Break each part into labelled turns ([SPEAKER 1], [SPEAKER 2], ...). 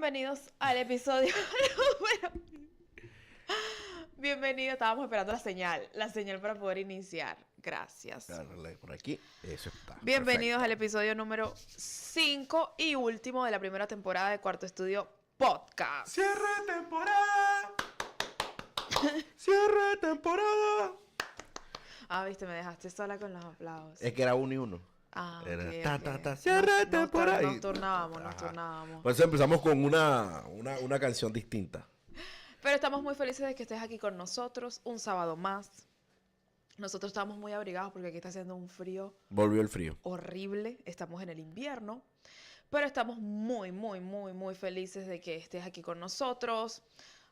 [SPEAKER 1] Bienvenidos al episodio número... Bienvenido, estábamos esperando la señal para poder iniciar. Gracias.
[SPEAKER 2] Darle por aquí, eso está.
[SPEAKER 1] Bienvenidos
[SPEAKER 2] Perfecto.
[SPEAKER 1] al episodio número 5 y último de la primera temporada de Cuarto Estudio Podcast.
[SPEAKER 2] ¡Cierre de temporada! ¡Cierre de temporada!
[SPEAKER 1] Ah, viste, me dejaste sola con los aplausos.
[SPEAKER 2] Es que era uno y uno.
[SPEAKER 1] Ah,
[SPEAKER 2] Era
[SPEAKER 1] ok.
[SPEAKER 2] ¡cierre de temporada!
[SPEAKER 1] Nos turnábamos.
[SPEAKER 2] Por eso empezamos con una canción distinta.
[SPEAKER 1] Pero estamos muy felices de que estés aquí con nosotros un sábado más. Nosotros estamos muy abrigados porque aquí está haciendo un frío
[SPEAKER 2] Volvió el frío.
[SPEAKER 1] horrible. Estamos en el invierno. Pero estamos muy felices de que estés aquí con nosotros.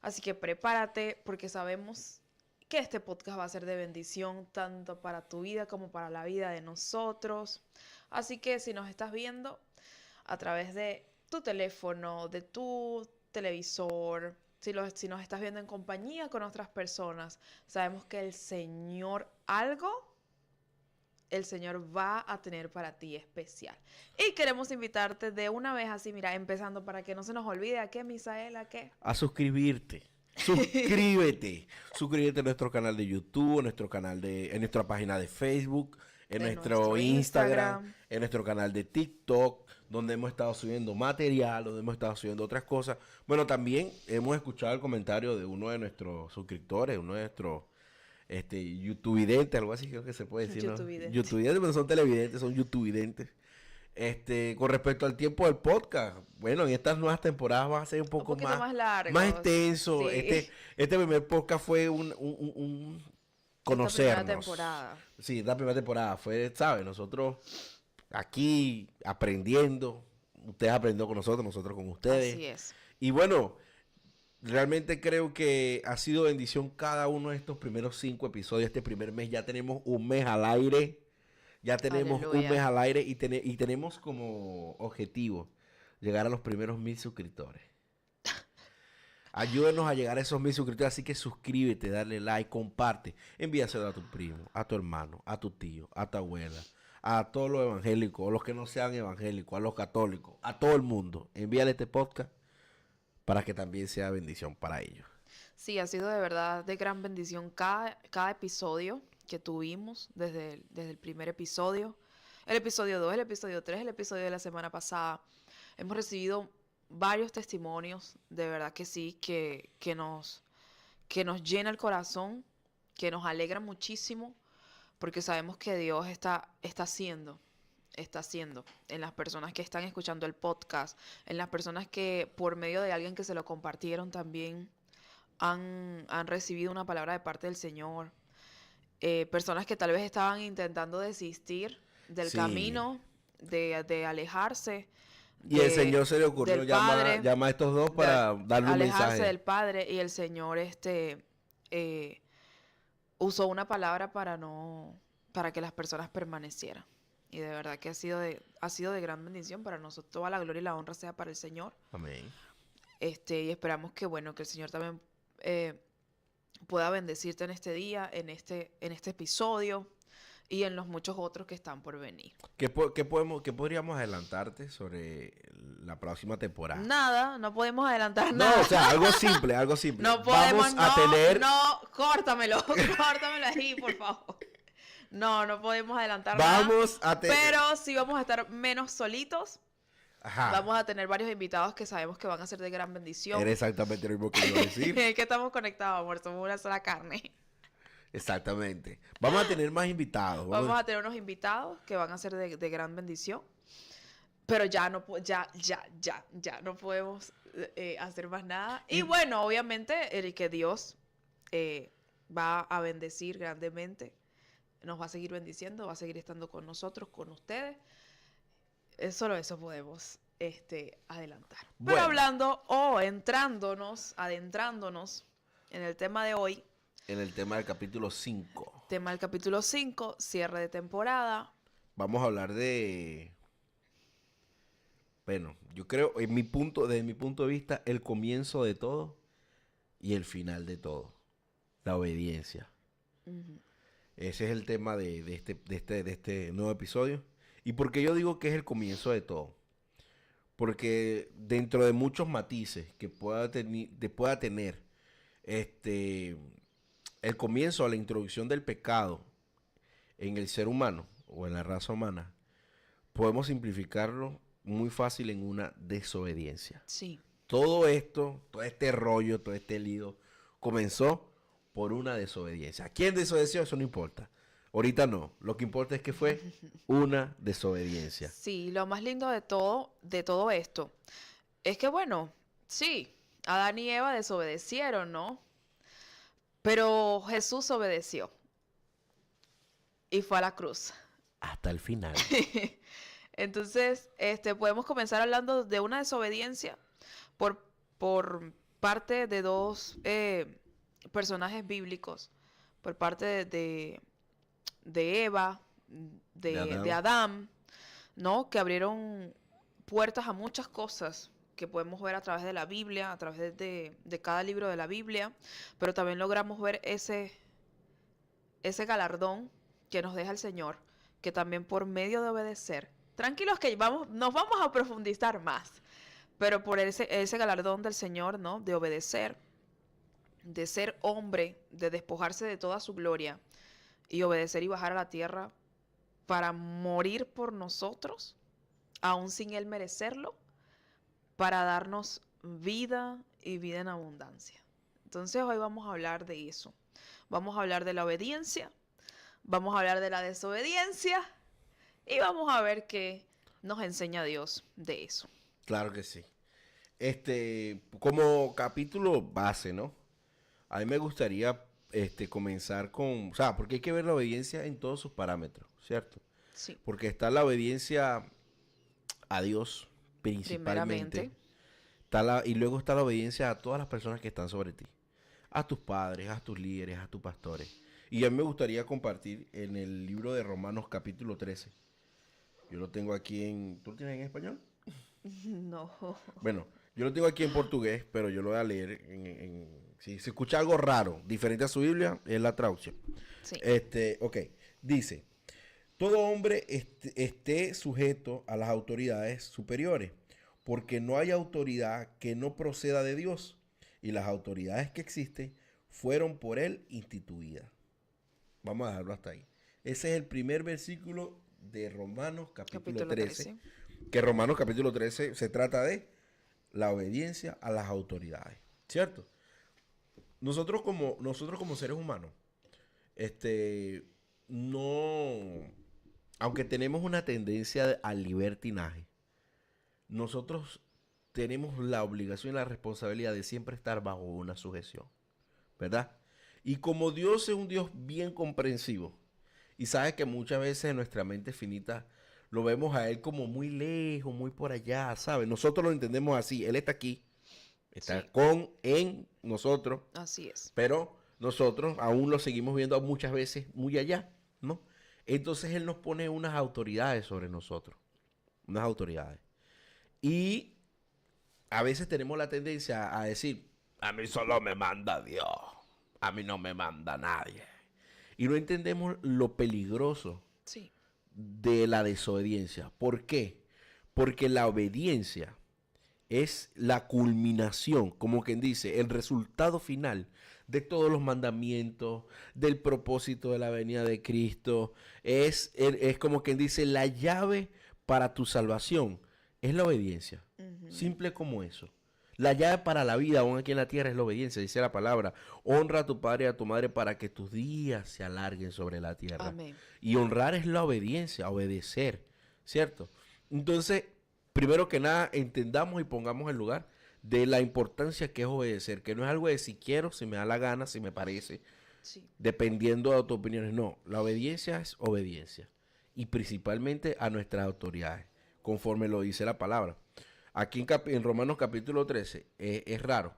[SPEAKER 1] Así que prepárate porque sabemos que este podcast va a ser de bendición tanto para tu vida como para la vida de nosotros. Así que si nos estás viendo a través de tu teléfono, de tu televisor, si nos estás viendo en compañía con otras personas, sabemos que el Señor va a tener para ti especial. Y queremos invitarte de una vez así, mira, empezando para que no se nos olvide a qué, Misael, a qué.
[SPEAKER 2] A suscribirte. Suscríbete. Suscríbete a nuestro canal de YouTube, en nuestra página de Facebook, en nuestro Instagram, en nuestro canal de TikTok, donde hemos estado subiendo material, donde hemos estado subiendo otras cosas. Bueno, también hemos escuchado el comentario de uno de nuestros suscriptores, uno de nuestros youtubevidentes, algo así creo que se puede decir, ¿no? Youtubevidentes, pero son televidentes, son youtubevidentes. Con respecto al tiempo del podcast, bueno, en estas nuevas temporadas va a ser un poco
[SPEAKER 1] más largo,
[SPEAKER 2] más extenso.
[SPEAKER 1] Sí.
[SPEAKER 2] Este primer podcast fue un conocernos.
[SPEAKER 1] Esta primera temporada.
[SPEAKER 2] Sí, la primera temporada fue, ¿sabes? Nosotros aquí aprendiendo, ustedes aprendiendo con nosotros con ustedes.
[SPEAKER 1] Así es.
[SPEAKER 2] Y bueno, realmente creo que ha sido bendición cada uno de estos primeros 5 episodios. Este primer mes ya tenemos un mes al aire. Ya tenemos
[SPEAKER 1] Aleluya.
[SPEAKER 2] un mes al aire y tenemos como objetivo llegar a los primeros 1000 suscriptores. Ayúdenos a llegar a esos 1000 suscriptores, así que suscríbete, dale like, comparte, envíaselo a tu primo, a tu hermano, a tu tío, a tu abuela, a todos los evangélicos, a los que no sean evangélicos, a los católicos, a todo el mundo. Envíale este podcast para que también sea bendición para ellos.
[SPEAKER 1] Sí, ha sido de verdad de gran bendición cada episodio que tuvimos desde el primer episodio, el episodio 2, el episodio 3, el episodio de la semana pasada. Hemos recibido varios testimonios, de verdad que sí, que nos llena el corazón, que nos alegra muchísimo, porque sabemos que Dios está haciendo en las personas que están escuchando el podcast, en las personas que por medio de alguien que se lo compartieron también han recibido una palabra de parte del Señor. Personas que tal vez estaban intentando desistir del camino, de alejarse.
[SPEAKER 2] Y el Señor se le ocurrió llama a estos dos para darle un mensaje.
[SPEAKER 1] Alejarse del Padre, y el Señor usó una palabra para que las personas permanecieran. Y de verdad que ha sido de gran bendición para nosotros. Toda la gloria y la honra sea para el Señor.
[SPEAKER 2] Amén.
[SPEAKER 1] Y esperamos que el Señor también pueda bendecirte en este día, en este episodio y en los muchos otros que están por venir.
[SPEAKER 2] ¿Qué podríamos adelantarte sobre la próxima temporada?
[SPEAKER 1] Nada, no podemos adelantar nada.
[SPEAKER 2] No, o sea, algo simple.
[SPEAKER 1] No podemos, córtamelo ahí, por favor. No podemos adelantar nada. Pero sí vamos a estar menos solitos.
[SPEAKER 2] Ajá.
[SPEAKER 1] Vamos a tener varios invitados que sabemos que van a ser de gran bendición.
[SPEAKER 2] Era exactamente lo mismo que iba a decir.
[SPEAKER 1] Es que estamos conectados, amor, somos una sola carne.
[SPEAKER 2] Exactamente. Vamos a tener más invitados.
[SPEAKER 1] Vamos a tener unos invitados que van a ser de gran bendición. Pero ya no podemos hacer más nada. Y bueno, obviamente, el que Dios va a bendecir grandemente. Nos va a seguir bendiciendo, va a seguir estando con nosotros, con ustedes. Solo eso podemos adelantar.
[SPEAKER 2] Bueno.
[SPEAKER 1] Pero hablando adentrándonos en el tema de hoy.
[SPEAKER 2] En el tema del capítulo 5.
[SPEAKER 1] Tema del capítulo 5, cierre de temporada.
[SPEAKER 2] Vamos a hablar de... Bueno, yo creo, desde mi punto de vista, el comienzo de todo y el final de todo. La obediencia. Uh-huh. Ese es el tema de este nuevo episodio. ¿Y por qué yo digo que es el comienzo de todo? porque dentro de muchos matices que pueda tener el comienzo a la introducción del pecado en el ser humano o en la raza humana, podemos simplificarlo muy fácil en una desobediencia.
[SPEAKER 1] Sí.
[SPEAKER 2] Todo esto, todo este rollo, todo este lío, comenzó por una desobediencia. ¿Quién desobedeció? Eso no importa. Ahorita no. Lo que importa es que fue una desobediencia.
[SPEAKER 1] Sí, lo más lindo de todo esto, es que bueno, sí, Adán y Eva desobedecieron, ¿no? Pero Jesús obedeció y fue a la cruz.
[SPEAKER 2] Hasta el final.
[SPEAKER 1] Entonces, podemos comenzar hablando de una desobediencia por parte de dos personajes bíblicos, por parte de Eva, de Adán, ¿no? Que abrieron puertas a muchas cosas que podemos ver a través de la Biblia, a través de cada libro de la Biblia, pero también logramos ver ese galardón que nos deja el Señor, que también por medio de obedecer, tranquilos que nos vamos a profundizar más, pero por ese galardón del Señor, ¿no? De obedecer, de ser hombre, de despojarse de toda su gloria y obedecer y bajar a la tierra para morir por nosotros, aún sin Él merecerlo, para darnos vida y vida en abundancia. Entonces hoy vamos a hablar de eso. Vamos a hablar de la obediencia, vamos a hablar de la desobediencia y vamos a ver qué nos enseña Dios de eso.
[SPEAKER 2] Claro que sí. Como capítulo base, ¿no? A mí me gustaría comenzar con, o sea, porque hay que ver la obediencia en todos sus parámetros, ¿cierto?
[SPEAKER 1] Sí.
[SPEAKER 2] Porque está la obediencia a Dios principalmente. Y luego está la obediencia a todas las personas que están sobre ti. A tus padres, a tus líderes, a tus pastores. Y a mí me gustaría compartir en el libro de Romanos capítulo 13. Yo lo tengo aquí ¿Tú lo tienes en español?
[SPEAKER 1] No.
[SPEAKER 2] Bueno, yo lo tengo aquí en portugués, pero yo lo voy a leer si se escucha algo raro, diferente a su Biblia, es la traducción.
[SPEAKER 1] Sí.
[SPEAKER 2] Ok. Dice, todo hombre esté sujeto a las autoridades superiores, porque no hay autoridad que no proceda de Dios, y las autoridades que existen fueron por Él instituidas. Vamos a dejarlo hasta ahí. Ese es el primer versículo de Romanos capítulo 13. Que Romanos capítulo 13 se trata de la obediencia a las autoridades, ¿cierto? Nosotros como seres humanos, no, aunque tenemos una tendencia al libertinaje, nosotros tenemos la obligación y la responsabilidad de siempre estar bajo una sujeción, ¿verdad? Y como Dios es un Dios bien comprensivo, y sabe que muchas veces en nuestra mente finita lo vemos a Él como muy lejos, muy por allá, ¿sabes? Nosotros lo entendemos así, Él está aquí, está en nosotros.
[SPEAKER 1] Así es.
[SPEAKER 2] Pero nosotros aún lo seguimos viendo muchas veces muy allá, ¿no? Entonces Él nos pone unas autoridades sobre nosotros, unas autoridades. Y a veces tenemos la tendencia a decir, a mí solo me manda Dios, a mí no me manda nadie. Y no entendemos lo peligroso de la desobediencia. ¿Por qué? Porque la obediencia es la culminación, como quien dice, el resultado final de todos los mandamientos, del propósito de la venida de Cristo. Es como quien dice, la llave para tu salvación es la obediencia. Simple como eso. La llave para la vida, aún aquí en la tierra, es la obediencia. Dice la palabra, honra a tu padre y a tu madre para que tus días se alarguen sobre la tierra.
[SPEAKER 1] Amén.
[SPEAKER 2] Y honrar es la obediencia, obedecer, ¿cierto? Entonces, primero que nada, entendamos y pongamos en lugar de la importancia que es obedecer, que no es algo de si quiero, si me da la gana, si me parece, dependiendo de tus opiniones. No, la obediencia es obediencia. Y principalmente a nuestras autoridades, conforme lo dice la palabra. Aquí en Romanos capítulo 13 es raro,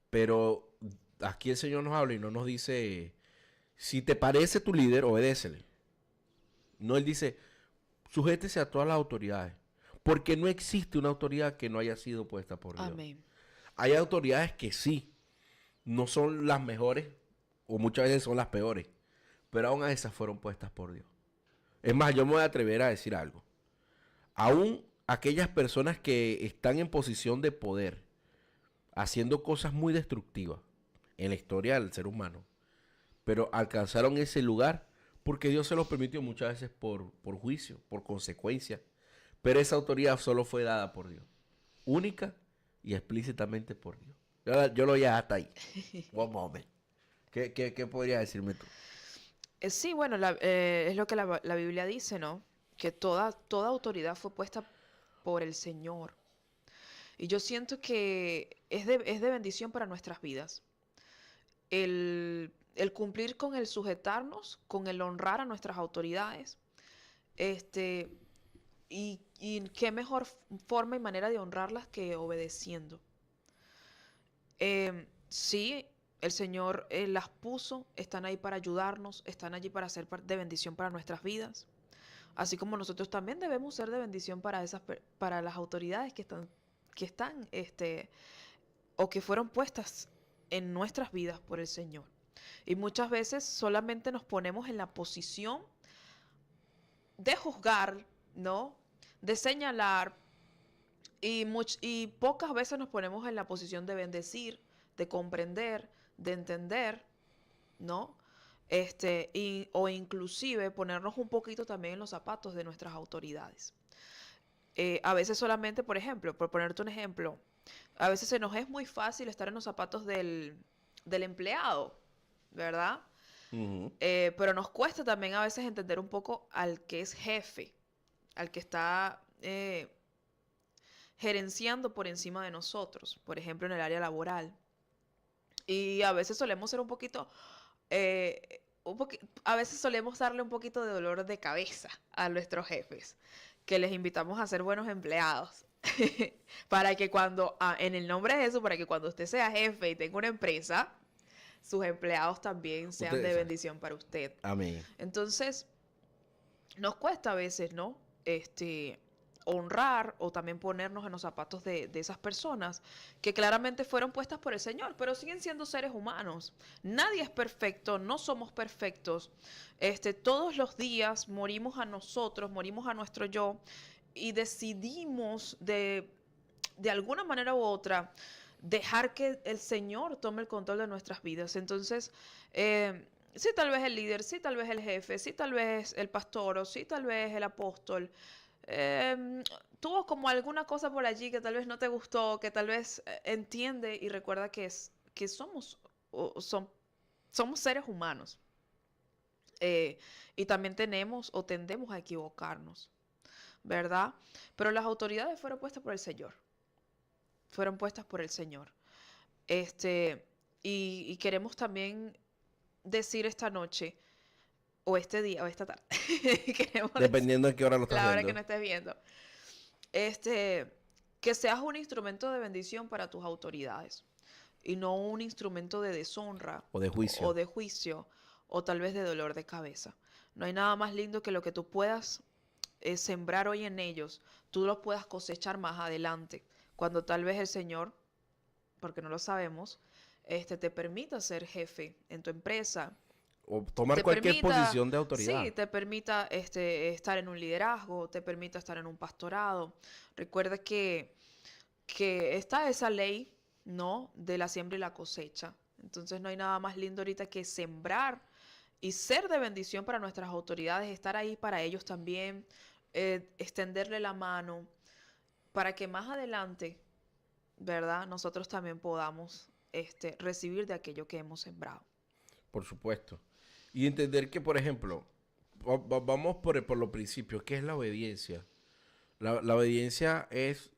[SPEAKER 2] pero aquí el Señor nos habla y no nos dice, si te parece tu líder, obedécele. No, Él dice, sujétese a todas las autoridades, porque no existe una autoridad que no haya sido puesta por Dios.
[SPEAKER 1] Amén.
[SPEAKER 2] Hay autoridades que sí, no son las mejores, o muchas veces son las peores, pero aún a esas fueron puestas por Dios. Es más, yo me voy a atrever a decir algo. Aún aquellas personas que están en posición de poder, haciendo cosas muy destructivas en la historia del ser humano, pero alcanzaron ese lugar porque Dios se los permitió muchas veces por juicio, por consecuencia. Pero esa autoridad solo fue dada por Dios, única y explícitamente por Dios. Yo lo voy hasta ahí. One moment. ¿Qué podrías decirme tú?
[SPEAKER 1] Sí, bueno, es lo que la Biblia dice, ¿no? Que toda autoridad fue puesta por el Señor. Y yo siento que es de bendición para nuestras vidas. El cumplir con el sujetarnos, con el honrar a nuestras autoridades. Este, y qué mejor forma y manera de honrarlas que obedeciendo. Sí, el Señor las puso, están ahí para ayudarnos, están allí para ser de bendición para nuestras vidas. Así como nosotros también debemos ser de bendición para las autoridades que están, o que fueron puestas en nuestras vidas por el Señor. Y muchas veces solamente nos ponemos en la posición de juzgar, ¿no? De señalar, y pocas veces nos ponemos en la posición de bendecir, de comprender, de entender, ¿no? O inclusive ponernos un poquito también en los zapatos de nuestras autoridades. A veces solamente, por ejemplo, por ponerte un ejemplo, a veces se nos es muy fácil estar en los zapatos del empleado, ¿verdad?
[SPEAKER 2] Ujú.
[SPEAKER 1] Pero nos cuesta también a veces entender un poco al que es jefe, al que está gerenciando por encima de nosotros, por ejemplo, en el área laboral. Y a veces solemos ser a veces solemos darle un poquito de dolor de cabeza a nuestros jefes, que les invitamos a ser buenos empleados. Para que en el nombre de eso, para que cuando usted sea jefe y tenga una empresa, sus empleados también sean de
[SPEAKER 2] Ustedes,
[SPEAKER 1] bendición para usted.
[SPEAKER 2] amén.
[SPEAKER 1] Entonces, nos cuesta a veces, ¿no? Honrar o también ponernos en los zapatos de esas personas que claramente fueron puestas por el Señor, pero siguen siendo seres humanos. Nadie es perfecto, no somos perfectos. Todos los días morimos a nosotros, morimos a nuestro yo y decidimos de alguna manera u otra dejar que el Señor tome el control de nuestras vidas. Entonces, sí, tal vez el líder, sí, tal vez el jefe, sí, tal vez el pastor, o sí, tal vez el apóstol, tuvo como alguna cosa por allí que tal vez no te gustó, que tal vez entiende y recuerda que somos seres humanos. Y también tenemos o tendemos a equivocarnos, ¿verdad? Pero las autoridades fueron puestas por el Señor. Fueron puestas por el Señor. Y queremos también decir esta noche, o este día, o esta tarde, queremos decir,
[SPEAKER 2] Dependiendo de qué hora lo estás
[SPEAKER 1] la hora que
[SPEAKER 2] viendo.
[SPEAKER 1] no estés viendo, que seas un instrumento de bendición para tus autoridades y no un instrumento de deshonra
[SPEAKER 2] O de
[SPEAKER 1] o
[SPEAKER 2] juicio.
[SPEAKER 1] de juicio o tal vez de dolor de cabeza. No hay nada más lindo que lo que tú puedas sembrar hoy en ellos, tú los puedas cosechar más adelante, cuando tal vez el Señor, porque no lo sabemos, te permita ser jefe en tu empresa,
[SPEAKER 2] O tomar
[SPEAKER 1] te
[SPEAKER 2] cualquier
[SPEAKER 1] permita,
[SPEAKER 2] posición de autoridad.
[SPEAKER 1] sí, te permita estar en un liderazgo, te permita estar en un pastorado. Recuerda que está esa ley, ¿no? De la siembra y la cosecha. Entonces no hay nada más lindo ahorita que sembrar y ser de bendición para nuestras autoridades, estar ahí para ellos también, extenderle la mano para que más adelante, ¿verdad? Nosotros también podamos recibir de aquello que hemos sembrado.
[SPEAKER 2] Por supuesto. Y entender que, por ejemplo, vamos por los principios. ¿Qué es la obediencia? La obediencia es...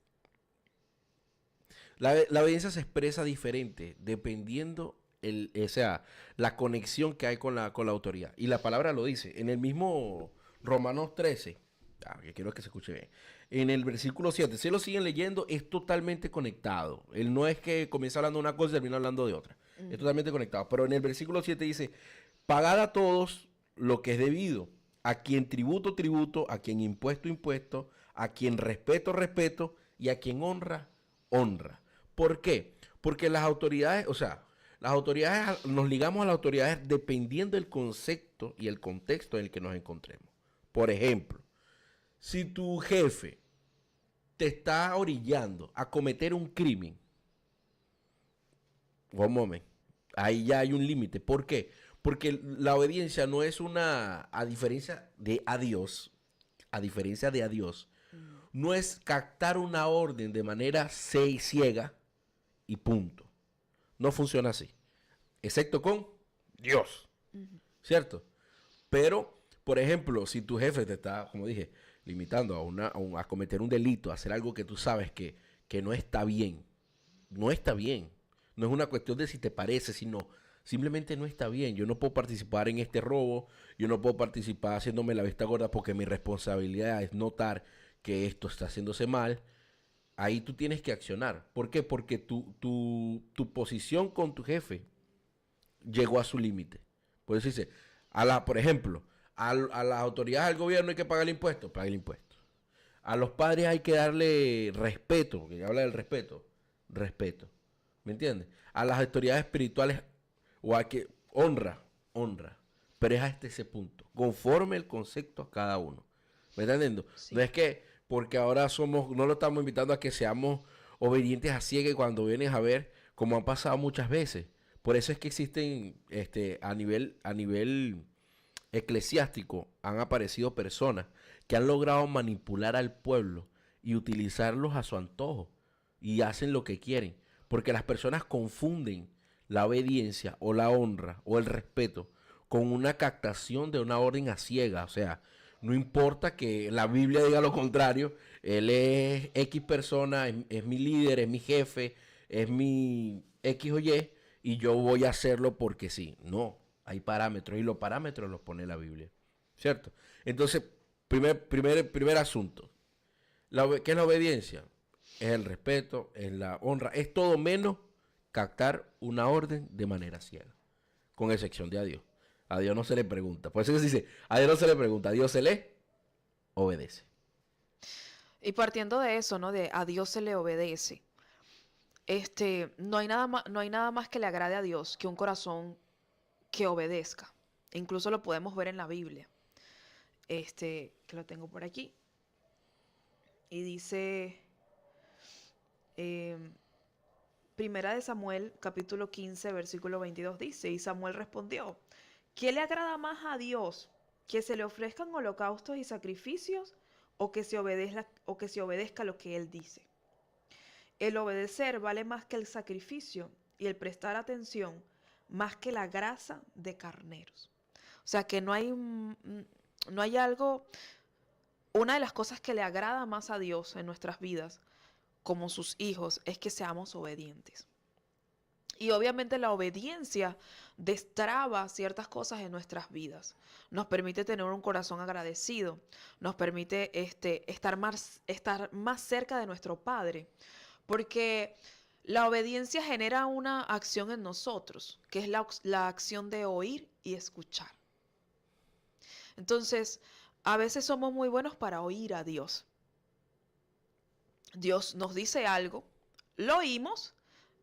[SPEAKER 2] La obediencia se expresa diferente dependiendo o sea, la conexión que hay con la autoridad. Y la palabra lo dice. En el mismo Romanos 13, que quiero que se escuche bien. En el versículo 7, si lo siguen leyendo, es totalmente conectado. Él no es que comienza hablando de una cosa y termina hablando de otra. Es totalmente conectado. Pero en el versículo 7 dice, pagad a todos lo que es debido, a quien tributo, tributo, a quien impuesto, impuesto, a quien respeto, respeto, y a quien honra, honra. ¿Por qué? Porque las autoridades, o sea, las autoridades, nos ligamos a las autoridades dependiendo del concepto y el contexto en el que nos encontremos. Por ejemplo, si tu jefe te está orillando a cometer un crimen, one moment, ahí ya hay un límite. ¿Por qué? Porque la obediencia no es una, a diferencia de a Dios, no es captar una orden de manera ciega y punto. No funciona así. Excepto con Dios. ¿Cierto? Pero, por ejemplo, si tu jefe te está, como dije, limitando a cometer un delito, a hacer algo que tú sabes que no está bien. No está bien. No es una cuestión de si te parece, sino simplemente no está bien. Yo no puedo participar en este robo, yo no puedo participar haciéndome la vista gorda porque mi responsabilidad es notar que esto está haciéndose mal. Ahí tú tienes que accionar. ¿Por qué? Porque tu posición con tu jefe llegó a su límite. Por eso dice, por ejemplo, a las autoridades del gobierno hay que pagar el impuesto, paga el impuesto. A los padres hay que darle respeto, que habla del respeto, respeto. ¿Me entiendes? A las autoridades espirituales o a que honra. Pero es hasta ese punto, conforme el concepto a cada uno. ¿Me estás entendiendo?
[SPEAKER 1] Sí.
[SPEAKER 2] No es que porque ahora no lo estamos invitando a que seamos obedientes a ciegas cuando vienes a ver, como han pasado muchas veces. Por eso es que existen, a nivel eclesiástico, han aparecido personas que han logrado manipular al pueblo y utilizarlos a su antojo y hacen lo que quieren. Porque las personas confunden la obediencia o la honra o el respeto con una captación de una orden a ciega. O sea, no importa que la Biblia diga lo contrario, él es X persona, es mi líder, es mi jefe, es mi X o y yo voy a hacerlo porque sí. No, hay parámetros y los parámetros los pone la Biblia, ¿cierto? Entonces, primer asunto. ¿Qué es la obediencia? Es el respeto, es la honra, es todo menos captar una orden de manera ciega, con excepción de a Dios. A Dios no se le pregunta. Por eso que se dice, a Dios no se le pregunta, a Dios se le obedece.
[SPEAKER 1] Y partiendo de eso, ¿no? De a Dios se le obedece. No hay nada más que le agrade a Dios que un corazón que obedezca. Incluso lo podemos ver en la Biblia. Que lo tengo por aquí. Y dice, Primera de Samuel, capítulo 15, versículo 22, dice, y Samuel respondió, ¿qué le agrada más a Dios? ¿Que se le ofrezcan holocaustos y sacrificios o que se obedezca lo que Él dice? El obedecer vale más que el sacrificio y el prestar atención más que la grasa de carneros. O sea que no hay algo, una de las cosas que le agrada más a Dios en nuestras vidas como sus hijos es que seamos obedientes. Y obviamente la obediencia destraba ciertas cosas en nuestras vidas. Nos permite tener un corazón agradecido. Nos permite estar más cerca de nuestro Padre. Porque la obediencia genera una acción en nosotros, que es la acción de oír y escuchar. Entonces, a veces somos muy buenos para oír a Dios. Dios nos dice algo, lo oímos,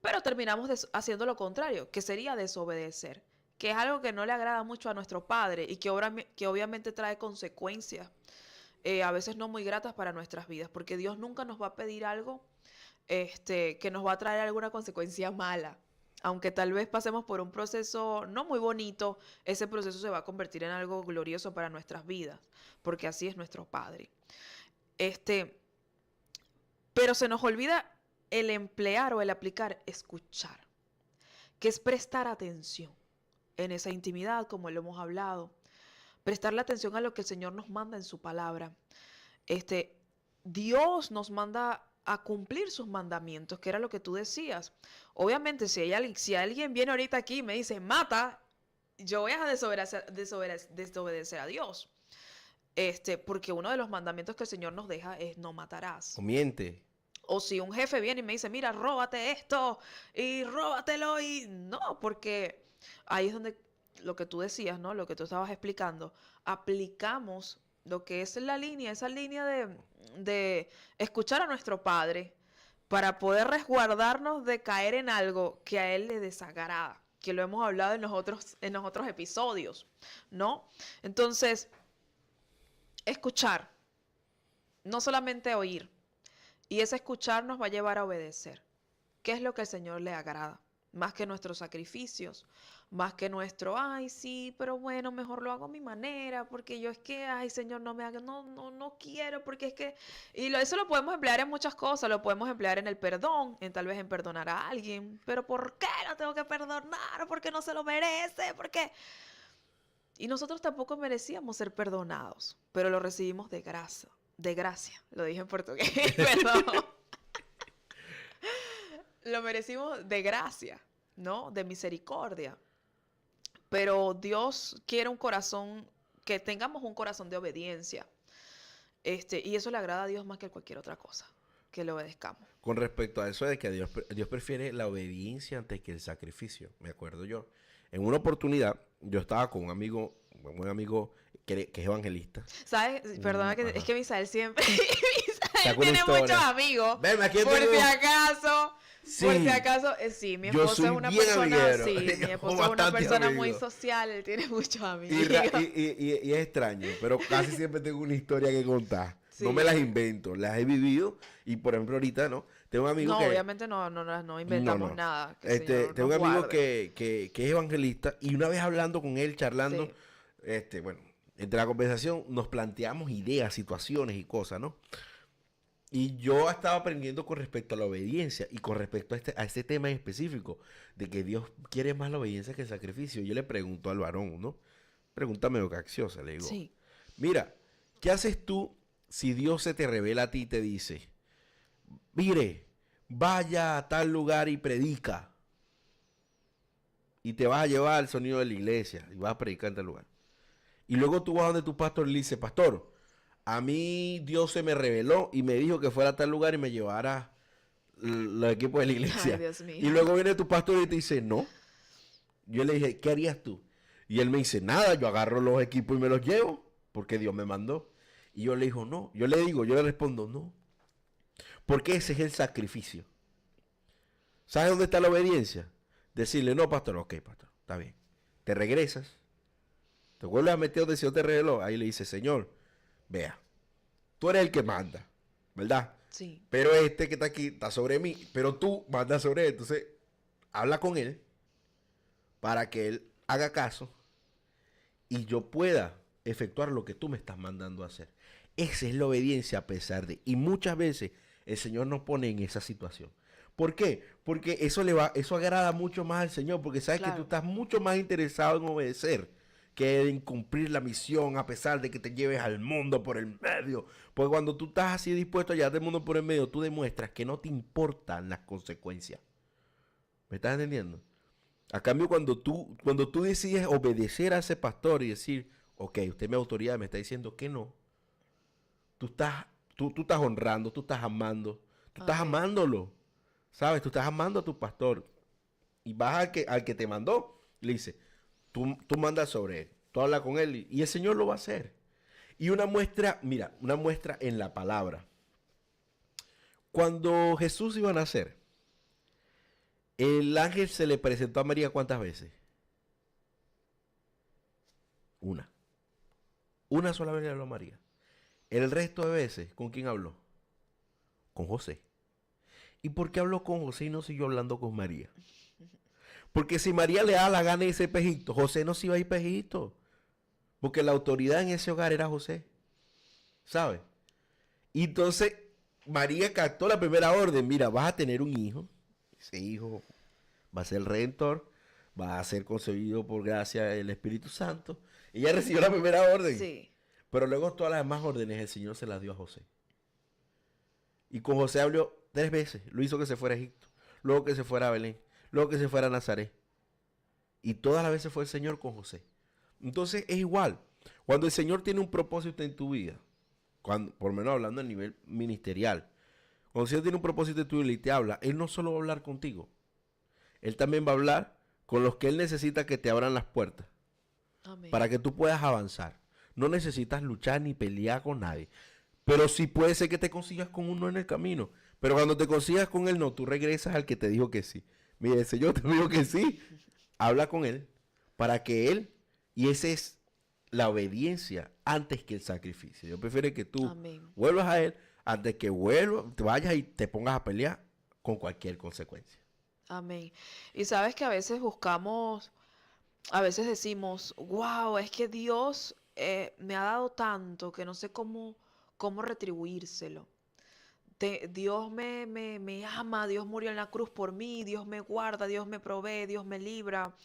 [SPEAKER 1] pero terminamos haciendo lo contrario, que sería desobedecer, que es algo que no le agrada mucho a nuestro Padre y que obviamente trae consecuencias, a veces no muy gratas para nuestras vidas, porque Dios nunca nos va a pedir algo que nos va a traer alguna consecuencia mala. Aunque tal vez pasemos por un proceso no muy bonito, ese proceso se va a convertir en algo glorioso para nuestras vidas, porque así es nuestro Padre. Pero se nos olvida el emplear o el aplicar escuchar, que es prestar atención en esa intimidad, como lo hemos hablado. Prestarle atención a lo que el Señor nos manda en su palabra. Dios nos manda a cumplir sus mandamientos, que era lo que tú decías. Obviamente, si alguien viene ahorita aquí y me dice, mata, yo voy a desobedecer a Dios. Porque uno de los mandamientos que el Señor nos deja es no matarás.
[SPEAKER 2] O miente.
[SPEAKER 1] O si un jefe viene y me dice, mira, róbate esto y róbatelo y no, porque ahí es donde lo que tú decías, ¿no? Lo que tú estabas explicando, aplicamos lo que es esa línea de escuchar a nuestro Padre para poder resguardarnos de caer en algo que a Él le desagrada, que lo hemos hablado en los otros episodios, ¿no? Entonces, escuchar, no solamente oír. Y ese escuchar nos va a llevar a obedecer. ¿Qué es lo que al Señor le agrada? Más que nuestros sacrificios, más que nuestro, ay, sí, pero bueno, mejor lo hago a mi manera, porque yo es que, ay, Señor, no me haga, no quiero, porque es que, eso lo podemos emplear en muchas cosas, lo podemos emplear en el perdón, en tal vez en perdonar a alguien, pero ¿por qué no tengo que perdonar? Porque no se lo merece, porque... Y nosotros tampoco merecíamos ser perdonados, pero lo recibimos de gracia, lo dije en portugués, perdón. Lo merecimos de gracia, ¿no? De misericordia. Pero Dios quiere un corazón, que tengamos un corazón de obediencia. Y eso le agrada a Dios más que cualquier otra cosa, que le obedezcamos.
[SPEAKER 2] Con respecto a eso de que Dios prefiere la obediencia antes que el sacrificio, me acuerdo yo. En una oportunidad, yo estaba con un buen amigo que es evangelista.
[SPEAKER 1] ¿Sabes? Perdona,
[SPEAKER 2] Ajá.
[SPEAKER 1] es que Misael siempre...
[SPEAKER 2] Saca una
[SPEAKER 1] tiene
[SPEAKER 2] historia.
[SPEAKER 1] muchos amigos.
[SPEAKER 2] Ven, aquí
[SPEAKER 1] Por
[SPEAKER 2] tengo-
[SPEAKER 1] si acaso...
[SPEAKER 2] Sí.
[SPEAKER 1] Por si acaso, sí, mi
[SPEAKER 2] Yo
[SPEAKER 1] esposo
[SPEAKER 2] soy
[SPEAKER 1] es una
[SPEAKER 2] bien
[SPEAKER 1] persona,
[SPEAKER 2] amiguero.
[SPEAKER 1] sí, mi
[SPEAKER 2] Tengo
[SPEAKER 1] esposo es una
[SPEAKER 2] bastante
[SPEAKER 1] persona muy
[SPEAKER 2] amigos.
[SPEAKER 1] social, él tiene muchos amigos.
[SPEAKER 2] Y es extraño, pero casi siempre tengo una historia que contar.
[SPEAKER 1] Sí.
[SPEAKER 2] No me las invento, las he vivido. Y por ejemplo, ahorita, ¿no? Tengo un amigo
[SPEAKER 1] No,
[SPEAKER 2] que...
[SPEAKER 1] obviamente no inventamos
[SPEAKER 2] No.
[SPEAKER 1] nada. Que el Señor
[SPEAKER 2] Tengo un
[SPEAKER 1] nos
[SPEAKER 2] amigo
[SPEAKER 1] guarde.
[SPEAKER 2] que es evangelista y una vez hablando con él, charlando,
[SPEAKER 1] Sí.
[SPEAKER 2] bueno, entre la conversación nos planteamos ideas, situaciones y cosas, ¿no? Y yo estaba aprendiendo con respecto a la obediencia y con respecto a este tema en específico, de que Dios quiere más la obediencia que el sacrificio. Yo le pregunto al varón, ¿no? Pregunta medio cacciosa, le digo,
[SPEAKER 1] Sí.
[SPEAKER 2] mira, ¿qué haces tú si Dios se te revela a ti y te dice, mire, vaya a tal lugar y predica? Y te vas a llevar al sonido de la iglesia y vas a predicar en tal lugar. Y luego tú vas donde tu pastor y le dices, pastor, a mí Dios se me reveló y me dijo que fuera a tal lugar y me llevara los equipos de la iglesia.
[SPEAKER 1] Ay, Dios mío.
[SPEAKER 2] Y luego viene tu pastor y te dice, no. Yo le dije, ¿qué harías tú? Y él me dice, nada, yo agarro los equipos y me los llevo, porque Dios me mandó. Y yo le digo, no. Yo le respondo, no. Porque ese es el sacrificio. ¿Sabes dónde está la obediencia? Decirle, no, pastor, ok, pastor, está bien. Te regresas, te vuelves a meter donde el Señor te reveló. Ahí le dice, Señor, vea, tú eres el que manda, ¿verdad?
[SPEAKER 1] Sí.
[SPEAKER 2] Pero este que está aquí está sobre mí, pero tú mandas sobre él. Entonces, habla con él para que él haga caso y yo pueda efectuar lo que tú me estás mandando a hacer. Esa es la obediencia a pesar de... Y muchas veces el Señor nos pone en esa situación. ¿Por qué? Porque eso agrada mucho más al Señor, porque sabes que tú estás mucho más interesado en obedecer que en cumplir la misión a pesar de que te lleves al mundo por el medio. Porque cuando tú estás así dispuesto a llevarte al mundo por el medio, tú demuestras que no te importan las consecuencias. ¿Me estás entendiendo? A cambio, cuando tú decides obedecer a ese pastor y decir, ok, usted es mi autoridad, me está diciendo que no, tú estás honrando, tú estás amando, tú estás amándolo, ¿sabes? Tú estás amando a tu pastor. Y vas al que te mandó y le dice, tú mandas sobre él, tú hablas con él y el Señor lo va a hacer. Y una muestra, mira, una muestra en la palabra. Cuando Jesús iba a nacer, el ángel se le presentó a María ¿cuántas veces? Una. Una sola vez le habló a María. El resto de veces, ¿con quién habló? Con José. ¿Y por qué habló con José y no siguió hablando con María? Porque si María le da la gana de ese pejito, José no se iba a ir pejito. Porque la autoridad en ese hogar era José. ¿Sabes? Y entonces María captó la primera orden. Mira, vas a tener un hijo. Ese hijo va a ser el Redentor. Va a ser concebido por gracia del Espíritu Santo. Ella recibió la primera orden.
[SPEAKER 1] Sí.
[SPEAKER 2] Pero luego todas las demás órdenes el Señor se las dio a José. Y con José habló 3 veces. Lo hizo que se fuera a Egipto. Luego que se fuera a Belén. Luego que se fuera a Nazaret. Y todas las veces fue el Señor con José. Entonces es igual. Cuando el Señor tiene un propósito en tu vida, por lo menos hablando a nivel ministerial, cuando el Señor tiene un propósito en tu vida y te habla, Él no solo va a hablar contigo. Él también va a hablar con los que Él necesita que te abran las puertas.
[SPEAKER 1] Amén.
[SPEAKER 2] Para que tú puedas avanzar. No necesitas luchar ni pelear con nadie. Pero sí puede ser que te consigas con uno en el camino. Pero cuando te consigas con él, no, tú regresas al que te dijo que sí. Mire, el Señor te dijo que sí. Habla con él para que él, y esa es la obediencia antes que el sacrificio. Yo prefiero que tú
[SPEAKER 1] Amén.
[SPEAKER 2] vuelvas a él antes que vuelvas, te vayas y te pongas a pelear con cualquier consecuencia.
[SPEAKER 1] Amén. Y sabes que a veces buscamos, a veces decimos, wow, es que Dios me ha dado tanto que no sé cómo retribuírselo. Dios me ama, Dios murió en la cruz por mí, Dios me guarda, Dios me provee, Dios me libra,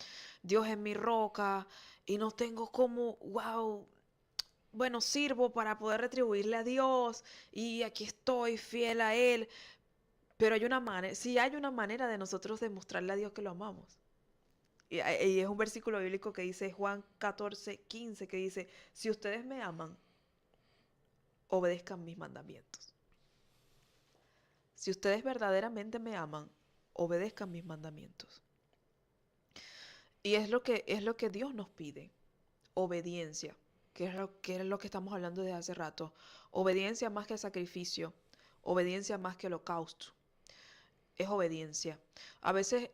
[SPEAKER 1] Dios es mi roca y no tengo cómo, wow, bueno, sirvo para poder retribuirle a Dios y aquí estoy fiel a Él. Pero hay una manera, sí hay una manera de nosotros demostrarle a Dios que lo amamos. Y es un versículo bíblico que dice Juan 14:15, que dice, si ustedes me aman, obedezcan mis mandamientos. Si ustedes verdaderamente me aman, obedezcan mis mandamientos. Y es lo que Dios nos pide, obediencia, que es lo que estamos hablando desde hace rato. Obediencia más que sacrificio, obediencia más que holocausto. Es obediencia. A veces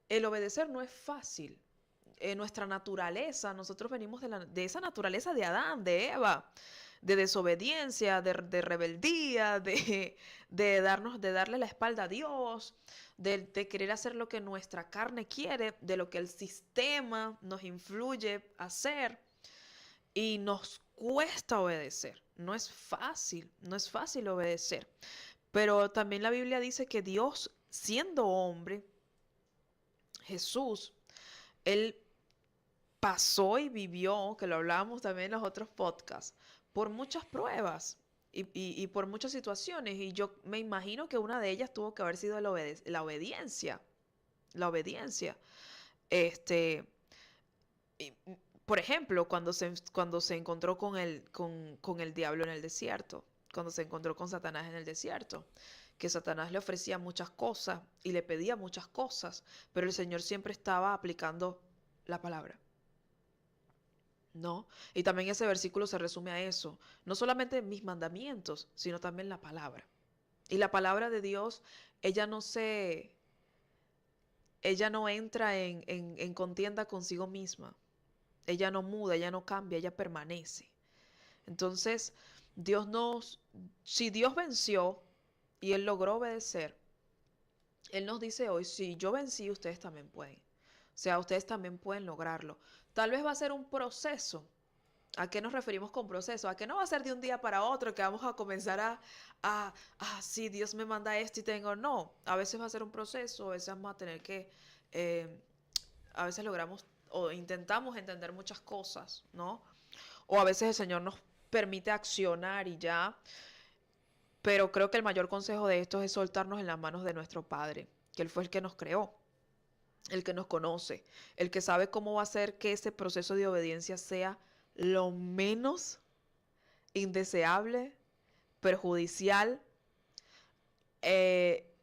[SPEAKER 1] el obedecer no es fácil. En nuestra naturaleza, nosotros venimos de esa naturaleza de Adán, de Eva, de desobediencia, de rebeldía, de darle la espalda a Dios, de querer hacer lo que nuestra carne quiere, de lo que el sistema nos influye a hacer. Y nos cuesta obedecer. No es fácil obedecer. Pero también la Biblia dice que Dios, siendo hombre, Jesús, Él pasó y vivió, que lo hablábamos también en los otros podcasts, por muchas pruebas y por muchas situaciones. Y yo me imagino que una de ellas tuvo que haber sido la obediencia. La obediencia. Este, y, por ejemplo, cuando se encontró con el diablo en el desierto, cuando se encontró con Satanás en el desierto, que Satanás le ofrecía muchas cosas y le pedía muchas cosas, pero el Señor siempre estaba aplicando la palabra. ¿No? Y también ese versículo se resume a eso, no solamente mis mandamientos, sino también la palabra. Y la palabra de Dios, ella no entra en contienda consigo misma. Ella no muda, ella no cambia, ella permanece. Entonces, si Dios venció y Él logró obedecer, Él nos dice hoy, si yo vencí, ustedes también pueden. O sea, ustedes también pueden lograrlo. Tal vez va a ser un proceso. ¿A qué nos referimos con proceso? A que no va a ser de un día para otro que vamos a comenzar sí, Dios me manda esto y tengo. No, a veces va a ser un proceso, a veces vamos a tener que, a veces logramos o intentamos entender muchas cosas, ¿no? O a veces el Señor nos permite accionar y ya. Pero creo que el mayor consejo de esto es soltarnos en las manos de nuestro Padre, que Él fue el que nos creó, el que nos conoce, el que sabe cómo va a hacer que ese proceso de obediencia sea lo menos indeseable, perjudicial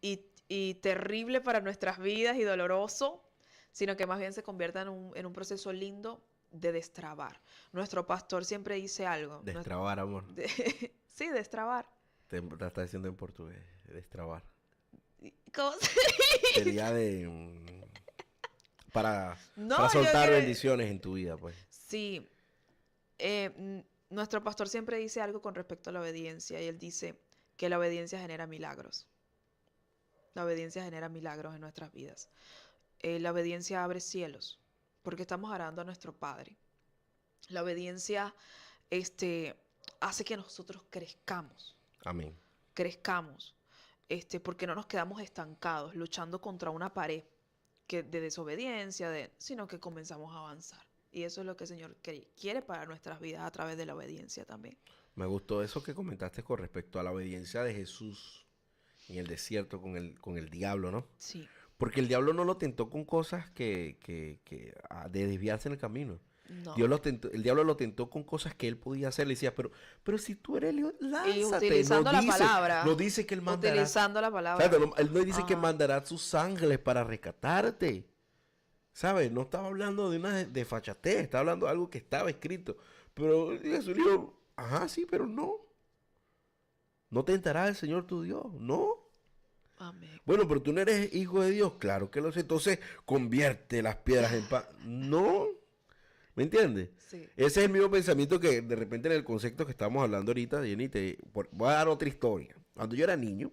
[SPEAKER 1] y terrible para nuestras vidas y doloroso, sino que más bien se convierta en un proceso lindo de destrabar. Nuestro pastor siempre dice algo.
[SPEAKER 2] Destrabar, amor.
[SPEAKER 1] Sí, destrabar.
[SPEAKER 2] Te está diciendo en portugués, destrabar.
[SPEAKER 1] ¿Cómo
[SPEAKER 2] Sería para soltar bendiciones en tu vida, pues.
[SPEAKER 1] Sí. Nuestro pastor siempre dice algo con respecto a la obediencia y él dice que la obediencia genera milagros. La obediencia genera milagros en nuestras vidas. La obediencia abre cielos porque estamos agradando a nuestro Padre. La obediencia hace que nosotros crezcamos.
[SPEAKER 2] Amén.
[SPEAKER 1] Crezcamos, porque no nos quedamos estancados luchando contra una pared de desobediencia, sino que comenzamos a avanzar. Y eso es lo que el Señor quiere para nuestras vidas a través de la obediencia también.
[SPEAKER 2] Me gustó eso que comentaste con respecto a la obediencia de Jesús en el desierto con el diablo, ¿no?
[SPEAKER 1] Sí.
[SPEAKER 2] Porque el diablo no lo tentó con cosas de desviarse en el camino.
[SPEAKER 1] No.
[SPEAKER 2] El diablo lo tentó con cosas que él podía hacer. Le decía, pero si tú eres Dios, lánzate.
[SPEAKER 1] Y utilizando la palabra.
[SPEAKER 2] No dice que él mandará.
[SPEAKER 1] Utilizando la palabra.
[SPEAKER 2] ¿Sabes? Él no dice que mandará a sus ángeles para rescatarte. ¿Sabes? No estaba hablando de una desfachatez. Estaba hablando de algo que estaba escrito. Pero Jesús dijo, sí, pero no. No tentará el Señor tu Dios. No.
[SPEAKER 1] Amén.
[SPEAKER 2] Bueno, pero tú no eres hijo de Dios. Claro que lo sé. Entonces, convierte las piedras en pan. No. ¿Me entiendes?
[SPEAKER 1] Sí.
[SPEAKER 2] Ese es el mismo pensamiento que de repente en el concepto que estamos hablando ahorita, Jenny, voy a dar otra historia. cuando yo era niño,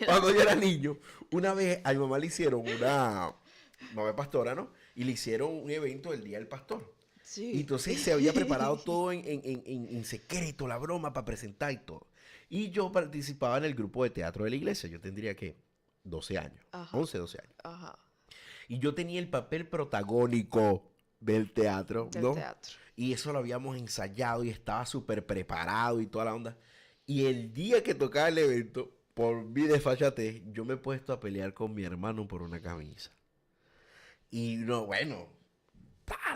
[SPEAKER 2] cuando yo era niño, una vez a mi mamá le hicieron mamá es pastora, ¿no? Y le hicieron un evento del Día del Pastor. Y
[SPEAKER 1] Sí.
[SPEAKER 2] entonces se había preparado todo en secreto, la broma para presentar y todo. Y yo participaba en el grupo de teatro de la iglesia. Yo tendría que 12 años,
[SPEAKER 1] Ajá,
[SPEAKER 2] 11, 12 años.
[SPEAKER 1] ajá.
[SPEAKER 2] Y yo tenía el papel protagónico del teatro,
[SPEAKER 1] Del
[SPEAKER 2] ¿no?
[SPEAKER 1] teatro.
[SPEAKER 2] Y eso lo habíamos ensayado y estaba súper preparado y toda la onda. Y el día que tocaba el evento, por mi desfachatez, yo me he puesto a pelear con mi hermano por una camisa. Y no, bueno,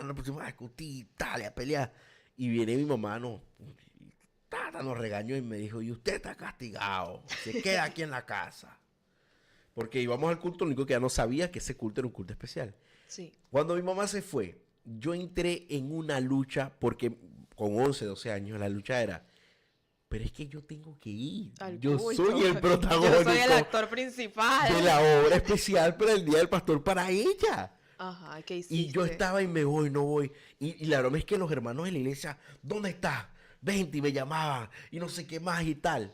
[SPEAKER 2] nos pusimos a discutir, tal, y a pelear. Y viene mi mamá, no, nos regañó y me dijo, y usted está castigado, se queda aquí en la casa. Porque íbamos al culto, lo único que ya no sabía que ese culto era un culto especial.
[SPEAKER 1] Sí.
[SPEAKER 2] Cuando mi mamá se fue, yo entré en una lucha, porque con 11, 12 años, la lucha era, pero es que yo tengo que ir.
[SPEAKER 1] Al
[SPEAKER 2] Yo
[SPEAKER 1] culto.
[SPEAKER 2] soy el
[SPEAKER 1] Yo
[SPEAKER 2] protagónico
[SPEAKER 1] soy el actor principal.
[SPEAKER 2] de la obra especial para el Día del Pastor para ella.
[SPEAKER 1] Ajá, ¿qué
[SPEAKER 2] Y yo
[SPEAKER 1] hiciste?
[SPEAKER 2] estaba y me voy, no voy. Y la broma es que los hermanos de la iglesia, ¿dónde estás? Vente, y me llamaban, y no sé qué más y tal.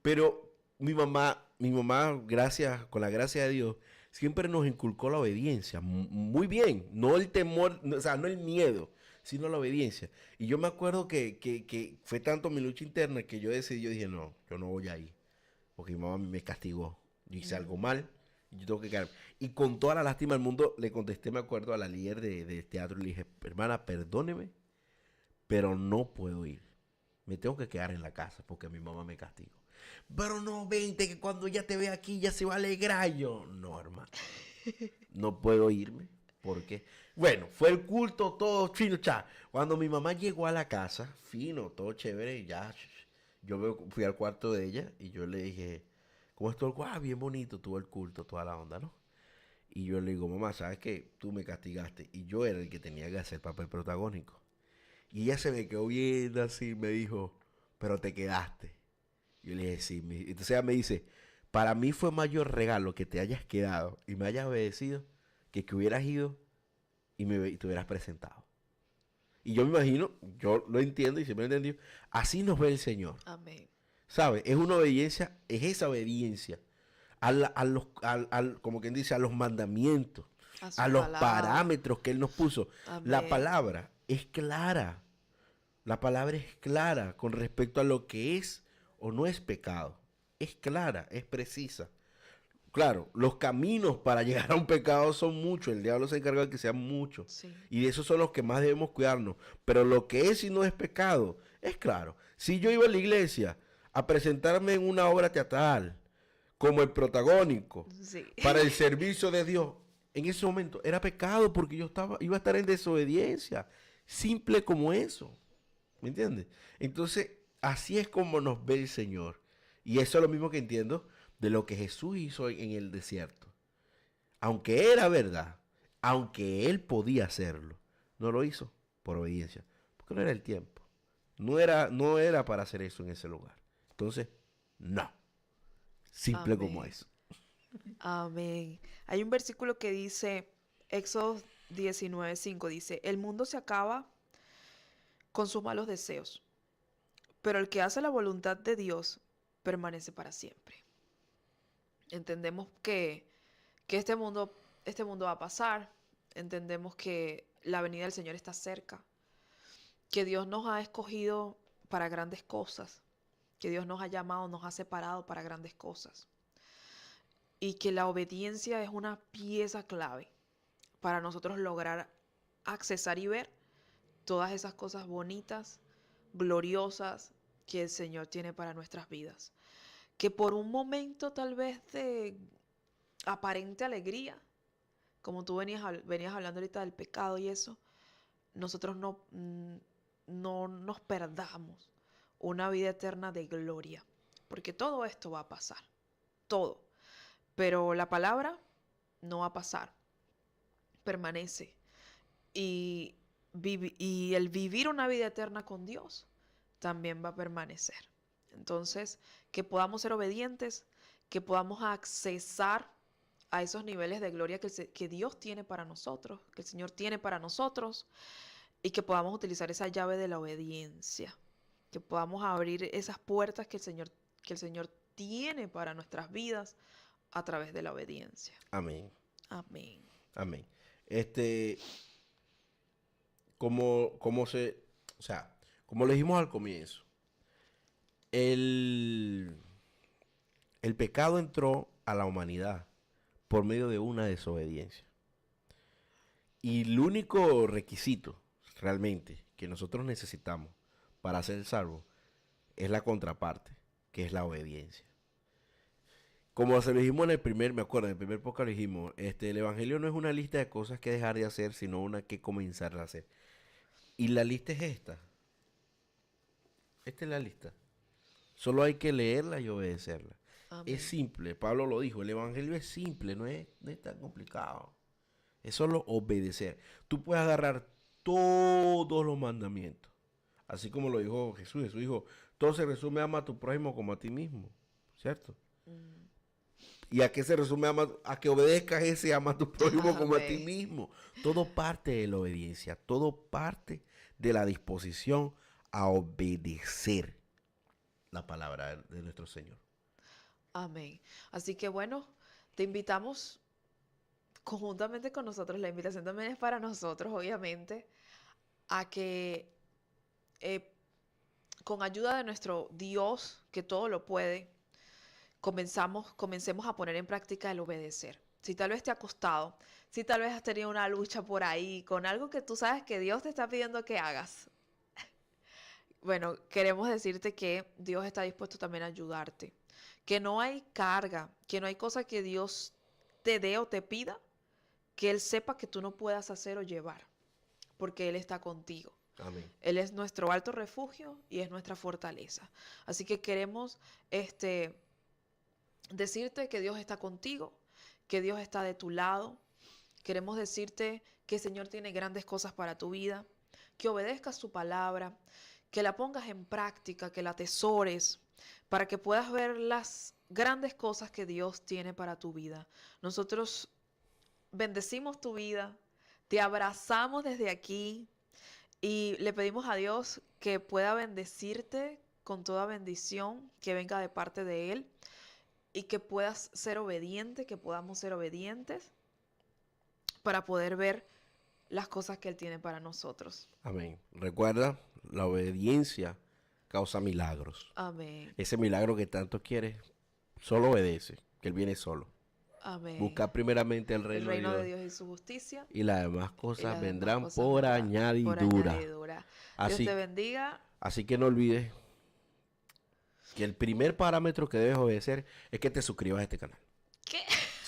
[SPEAKER 2] Pero mi mamá, gracias, con la gracia de Dios, siempre nos inculcó la obediencia. Muy bien, no el temor, o sea, no el miedo, sino la obediencia. Y yo me acuerdo que fue tanto mi lucha interna que yo decidí, yo dije, no, yo no voy ahí. Porque mi mamá me castigó. Yo hice algo mal y yo tengo que quedarme. Y con toda la lástima del mundo le contesté, me acuerdo, a la líder de teatro y le dije, hermana, perdóneme, pero no puedo ir. Me tengo que quedar en la casa porque mi mamá me castigó. Pero no, vente, que cuando ella te ve aquí ya se va a alegrar. Y yo, no, hermano, no puedo irme. Porque, bueno, fue el culto todo fino, cha. Cuando mi mamá llegó a la casa, fino, todo chévere, y ya, fui al cuarto de ella y yo le dije, ¿cómo estuvo el culto? Ah, bien bonito, tuvo el culto, toda la onda, ¿no? Y yo le digo, mamá, ¿sabes qué? Tú me castigaste y yo era el que tenía que hacer papel protagónico. Y ella se me quedó viendo así, me dijo, pero te quedaste. Yo le dije, sí. Entonces ella me dice, para mí fue mayor regalo que te hayas quedado y me hayas obedecido que hubieras ido y te hubieras presentado. Y yo me imagino, yo lo entiendo y siempre lo he entendido, así nos ve el Señor.
[SPEAKER 1] Amén.
[SPEAKER 2] ¿Sabes? Es una obediencia, es esa obediencia como quien dice, a los mandamientos,
[SPEAKER 1] A su
[SPEAKER 2] a los
[SPEAKER 1] palabra.
[SPEAKER 2] parámetros que Él nos puso. La
[SPEAKER 1] Amén.
[SPEAKER 2] palabra es clara. La palabra es clara con respecto a lo que es o no es pecado. Es clara, es precisa. Claro, los caminos para llegar a un pecado son muchos. El diablo se encarga de que sean muchos.
[SPEAKER 1] Sí.
[SPEAKER 2] Y de esos son los que más debemos cuidarnos. Pero lo que es y no es pecado, es claro. Si yo iba a la iglesia a presentarme en una obra teatral como el protagónico
[SPEAKER 1] Sí.
[SPEAKER 2] para el servicio de Dios, en ese momento era pecado porque iba a estar en desobediencia. Simple como eso. ¿Me entiendes? Entonces, así es como nos ve el Señor. Y eso es lo mismo que entiendo de lo que Jesús hizo en el desierto. Aunque era verdad, aunque Él podía hacerlo, no lo hizo por obediencia, porque no era el tiempo. No era para hacer eso en ese lugar. Entonces, no. Simple como
[SPEAKER 1] Amén.
[SPEAKER 2] eso.
[SPEAKER 1] Amén. Hay un versículo que dice, Éxodo 19:5 dice, el mundo se acaba con sus malos deseos, pero el que hace la voluntad de Dios permanece para siempre. Entendemos que este mundo va a pasar, entendemos que la venida del Señor está cerca, que Dios nos ha escogido para grandes cosas, que Dios nos ha llamado, nos ha separado para grandes cosas, y que la obediencia es una pieza clave para nosotros lograr accesar y ver todas esas cosas bonitas, gloriosas que el Señor tiene para nuestras vidas. Que por un momento tal vez de aparente alegría, como tú venías hablando ahorita del pecado y eso, nosotros no nos perdamos una vida eterna de gloria, porque todo esto va a pasar, todo, pero la palabra no va a pasar, permanece, y, y el vivir una vida eterna con Dios también va a permanecer. Entonces, que podamos ser obedientes, que podamos accesar a esos niveles de gloria que Dios tiene para nosotros, que el Señor tiene para nosotros, y que podamos utilizar esa llave de la obediencia, que podamos abrir esas puertas que el Señor que el Señor tiene para nuestras vidas a través de la obediencia.
[SPEAKER 2] Amén.
[SPEAKER 1] Amén.
[SPEAKER 2] Amén. Como le dijimos al comienzo, el pecado entró a la humanidad por medio de una desobediencia. Y el único requisito realmente que nosotros necesitamos para ser salvos es la contraparte, que es la obediencia. Como se lo dijimos en el primer podcast lo dijimos, el evangelio no es una lista de cosas que dejar de hacer, sino una que comenzar a hacer. Y la lista es esta. Esta es la lista. Solo hay que leerla y obedecerla.
[SPEAKER 1] Amén.
[SPEAKER 2] Es simple, Pablo lo dijo, el evangelio es simple, no es tan complicado. Es solo obedecer. Tú puedes agarrar todos los mandamientos. Así como lo dijo Jesús. Jesús dijo, todo se resume, ama a tu prójimo como a ti mismo. ¿Cierto? ¿Y a qué se resume? A que obedezcas ese, ama a tu prójimo como a ti mismo. Todo parte de la obediencia. Todo parte de la disposición a obedecer la palabra de nuestro Señor.
[SPEAKER 1] Amén. Así que bueno, te invitamos conjuntamente con nosotros, la invitación también es para nosotros, obviamente, a que con ayuda de nuestro Dios, que todo lo puede, comencemos a poner en práctica el obedecer. Si tal vez te ha costado, si tal vez has tenido una lucha por ahí con algo que tú sabes que Dios te está pidiendo que hagas, bueno, queremos decirte que Dios está dispuesto también a ayudarte, que no hay carga, que no hay cosa que Dios te dé o te pida que Él sepa que tú no puedas hacer o llevar, porque Él está contigo.
[SPEAKER 2] Amén.
[SPEAKER 1] Él es nuestro alto refugio y es nuestra fortaleza. Así que queremos decirte que Dios está contigo, que Dios está de tu lado. Queremos decirte que el Señor tiene grandes cosas para tu vida, que obedezcas su palabra, que la pongas en práctica, que la atesores, para que puedas ver las grandes cosas que Dios tiene para tu vida. Nosotros bendecimos tu vida, te abrazamos desde aquí y le pedimos a Dios que pueda bendecirte con toda bendición que venga de parte de Él y que puedas ser obediente, que podamos ser obedientes para poder ver las cosas que Él tiene para nosotros.
[SPEAKER 2] Amén. Recuerda, la obediencia causa milagros.
[SPEAKER 1] Amén.
[SPEAKER 2] Ese milagro que tanto quieres, solo obedece, que Él viene solo.
[SPEAKER 1] Amén.
[SPEAKER 2] Busca primeramente el reino
[SPEAKER 1] de Dios y su justicia.
[SPEAKER 2] Y las demás cosas vendrán
[SPEAKER 1] cosas
[SPEAKER 2] por
[SPEAKER 1] vendrán
[SPEAKER 2] añadidura.
[SPEAKER 1] Dios te bendiga.
[SPEAKER 2] Así que no olvides que el primer parámetro que debes obedecer es que te suscribas a este canal.
[SPEAKER 1] ¿Qué?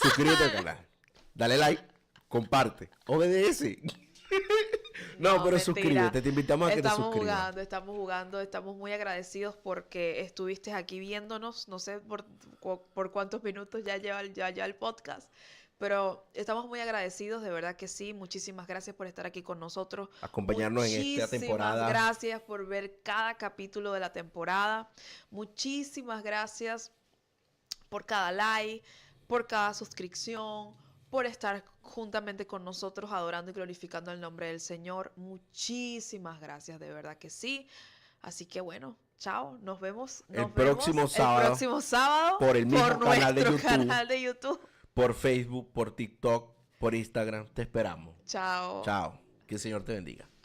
[SPEAKER 2] Suscríbete al canal. Dale like, comparte, obedece. No, pero mentira. Suscríbete, te invitamos a que te suscribas.
[SPEAKER 1] Estamos jugando, estamos muy agradecidos porque estuviste aquí viéndonos, no sé por cuántos minutos ya lleva el podcast, pero estamos muy agradecidos, de verdad que sí. Muchísimas gracias por estar aquí con nosotros.
[SPEAKER 2] Acompañarnos en esta temporada.
[SPEAKER 1] Muchísimas gracias por ver cada capítulo de la temporada. Muchísimas gracias por cada like, por cada suscripción, por estar juntamente con nosotros adorando y glorificando el nombre del Señor. Muchísimas gracias, de verdad que sí. Así que bueno, chao, nos vemos
[SPEAKER 2] el próximo sábado por el mismo
[SPEAKER 1] canal de YouTube,
[SPEAKER 2] por Facebook, por TikTok, por Instagram. Te esperamos.
[SPEAKER 1] Chao.
[SPEAKER 2] Chao. Que el Señor te bendiga.